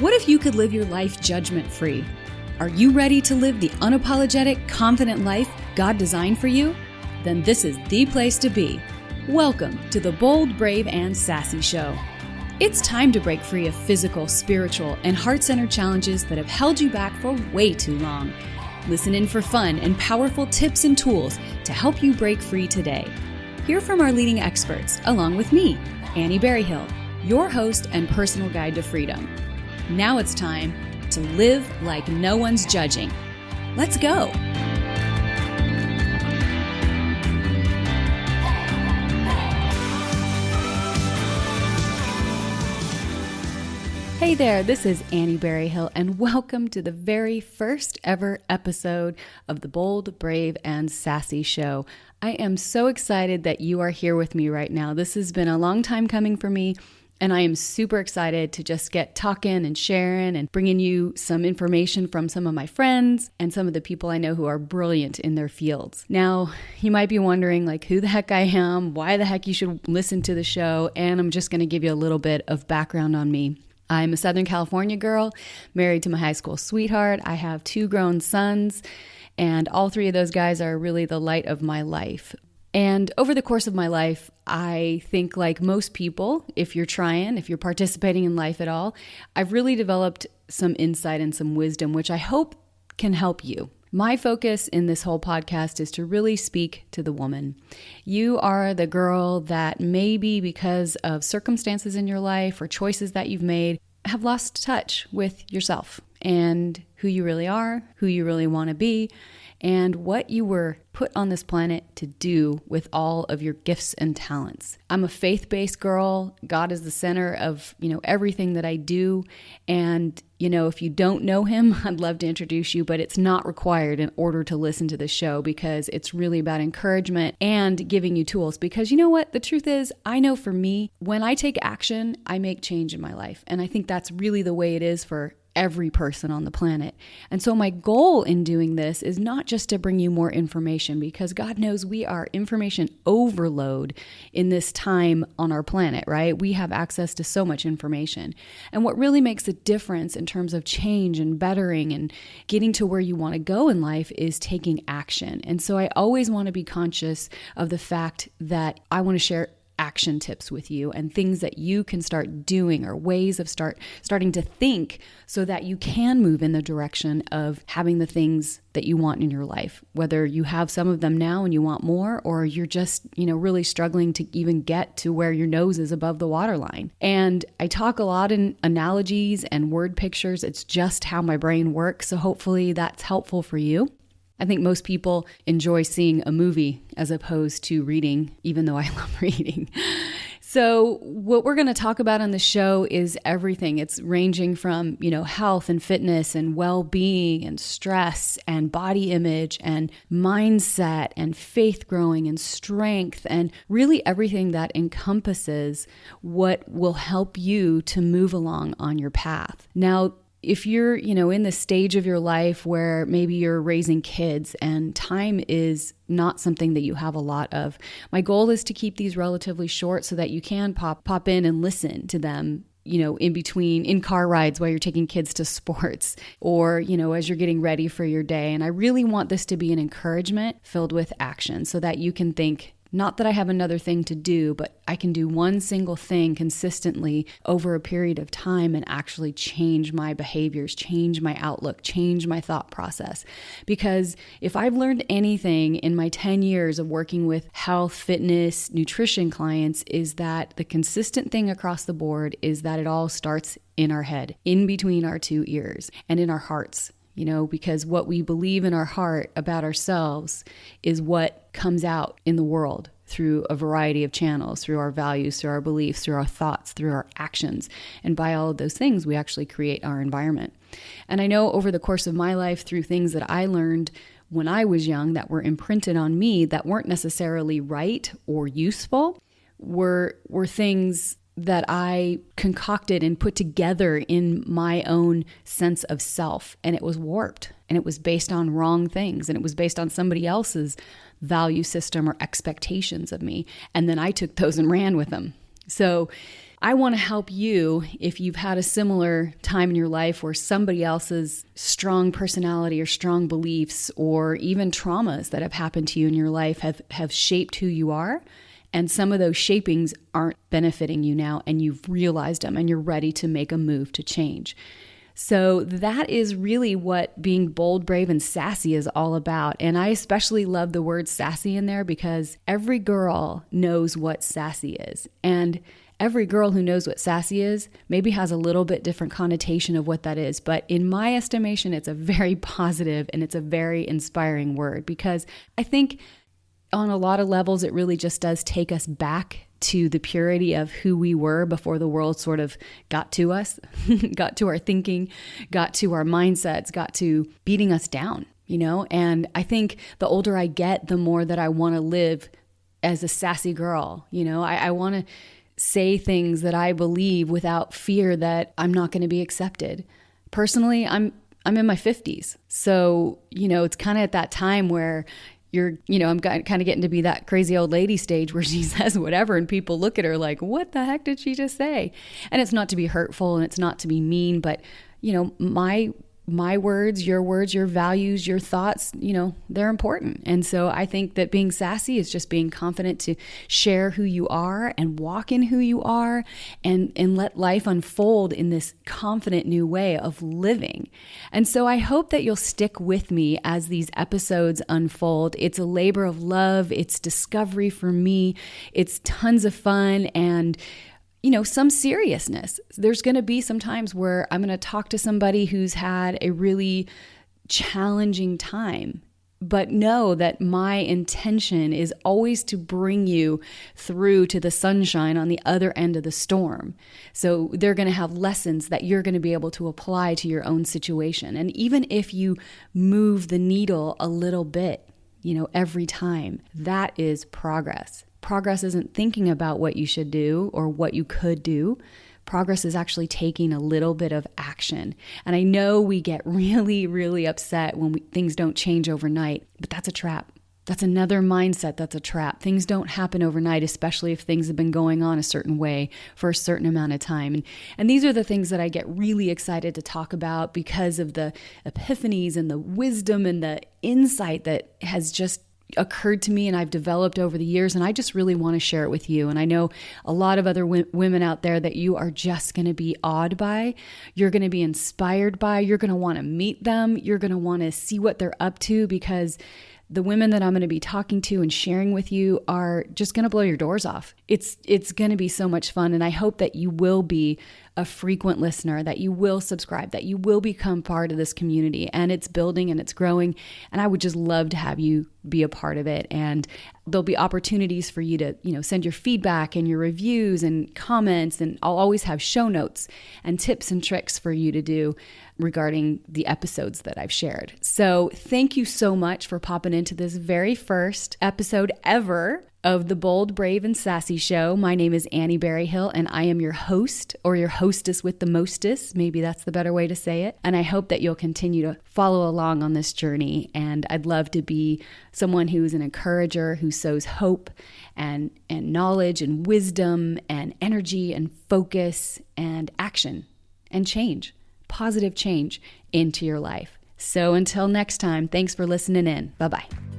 What if you could live your life judgment-free? Are you ready to live the unapologetic, confident life God designed for you? Then this is the place to be. Welcome to the Bold, Brave, and Sassy Show. It's time to break free of physical, spiritual, and heart-centered challenges that have held you back for way too long. Listen in for fun and powerful tips and tools to help you break free today. Hear from our leading experts, along with me, Annie Berryhill, your host and personal guide to freedom. Now it's time to live like no one's judging. Let's go. Hey there, this is Annie Berryhill, and welcome to the very first ever episode of the Bold, Brave, and Sassy Show. I am so excited that you are here with me right now. This has been a long time coming for me, and I am super excited to just get talking and sharing and bringing you some information from some of my friends and some of the people I know who are brilliant in their fields. Now, you might be wondering who the heck I am, why the heck you should listen to the show, and I'm just going to give you a little bit of background on me. I'm a Southern California girl, married to my high school sweetheart. I have 2 grown sons, and all 3 of those guys are really the light of my life. And over the course of my life, I think like most people, if you're participating in life at all, I've really developed some insight and some wisdom, which I hope can help you. My focus in this whole podcast is to really speak to the woman. You are the girl that maybe because of circumstances in your life or choices that you've made have lost touch with yourself and who you really are, who you really want to be, and what you were put on this planet to do with all of your gifts and talents. I'm a faith-based girl. God is the center of, everything that I do. And, if you don't know him, I'd love to introduce you, but it's not required in order to listen to the show because it's really about encouragement and giving you tools. Because you know what? The truth is, I know for me, when I take action, I make change in my life. And I think that's really the way it is for every person on the planet. And so my goal in doing this is not just to bring you more information, because God knows we are information overload in this time on our planet, right? We have access to so much information. And what really makes a difference in terms of change and bettering and getting to where you want to go in life is taking action. And so I always want to be conscious of the fact that I want to share action tips with you and things that you can start doing or ways of starting to think so that you can move in the direction of having the things that you want in your life, whether you have some of them now and you want more, or you're just, really struggling to even get to where your nose is above the waterline. And I talk a lot in analogies and word pictures. It's just how my brain works. So hopefully that's helpful for you. I think most people enjoy seeing a movie as opposed to reading, even though I love reading. So what we're going to talk about on the show is everything. It's ranging from, health and fitness and well-being and stress and body image and mindset and faith growing and strength and really everything that encompasses what will help you to move along on your path. Now, if you're, in the stage of your life where maybe you're raising kids and time is not something that you have a lot of, my goal is to keep these relatively short so that you can pop in and listen to them, in car rides while you're taking kids to sports or, as you're getting ready for your day. And I really want this to be an encouragement filled with action so that you can think, not that I have another thing to do, but I can do one single thing consistently over a period of time and actually change my behaviors, change my outlook, change my thought process. Because if I've learned anything in my 10 years of working with health, fitness, nutrition clients, is that the consistent thing across the board is that it all starts in our head, in between our 2 ears, and in our hearts. Because what we believe in our heart about ourselves is what comes out in the world through a variety of channels, through our values, through our beliefs, through our thoughts, through our actions. And by all of those things, we actually create our environment. And I know over the course of my life, through things that I learned when I was young that were imprinted on me that weren't necessarily right or useful, were things that I concocted and put together in my own sense of self. And it was warped, and it was based on wrong things, and it was based on somebody else's value system or expectations of me. And then I took those and ran with them. So I want to help you if you've had a similar time in your life where somebody else's strong personality or strong beliefs or even traumas that have happened to you in your life have shaped who you are. And some of those shapings aren't benefiting you now, and you've realized them and you're ready to make a move to change. So that is really what being bold, brave, and sassy is all about. And I especially love the word sassy in there because every girl knows what sassy is. And every girl who knows what sassy is maybe has a little bit different connotation of what that is. But in my estimation, it's a very positive and it's a very inspiring word, because I think on a lot of levels, it really just does take us back to the purity of who we were before the world sort of got to us, got to our thinking, got to our mindsets, got to beating us down, And I think the older I get, the more that I want to live as a sassy girl. I want to say things that I believe without fear that I'm not going to be accepted. Personally, I'm in my 50s. So, it's kind of at that time where I'm kind of getting to be that crazy old lady stage where she says whatever and people look at her like, what the heck did she just say? And it's not to be hurtful and it's not to be mean, but my words, your values, your thoughts, they're important. And so I think that being sassy is just being confident to share who you are and walk in who you are and let life unfold in this confident new way of living. And so I hope that you'll stick with me as these episodes unfold. It's a labor of love. It's discovery for me. It's tons of fun and some seriousness. There's going to be some times where I'm going to talk to somebody who's had a really challenging time, but know that my intention is always to bring you through to the sunshine on the other end of the storm. So they're going to have lessons that you're going to be able to apply to your own situation. And even if you move the needle a little bit, every time, that is progress. Progress isn't thinking about what you should do or what you could do. Progress is actually taking a little bit of action. And I know we get really, really upset when things don't change overnight, but that's a trap. That's another mindset that's a trap. Things don't happen overnight, especially if things have been going on a certain way for a certain amount of time. And these are the things that I get really excited to talk about because of the epiphanies and the wisdom and the insight that has just occurred to me and I've developed over the years, and I just really want to share it with you. And I know a lot of other women out there that you are just going to be awed by, you're going to be inspired by, you're going to want to meet them, you're going to want to see what they're up to, because the women that I'm going to be talking to and sharing with you are just going to blow your doors off. It's going to be so much fun. And I hope that you will be a frequent listener, that you will subscribe, that you will become part of this community, and it's building and it's growing. And I would just love to have you be a part of it. And there'll be opportunities for you to, send your feedback and your reviews and comments. And I'll always have show notes and tips and tricks for you to do regarding the episodes that I've shared. So thank you so much for popping into this very first episode ever of the Bold, Brave, and Sassy Show. My name is Annie Berryhill, and I am your host, or your hostess with the mostest. Maybe that's the better way to say it. And I hope that you'll continue to follow along on this journey. And I'd love to be someone who's an encourager, who sows hope and knowledge and wisdom and energy and focus and action and change, positive change into your life. So until next time, thanks for listening in. Bye-bye.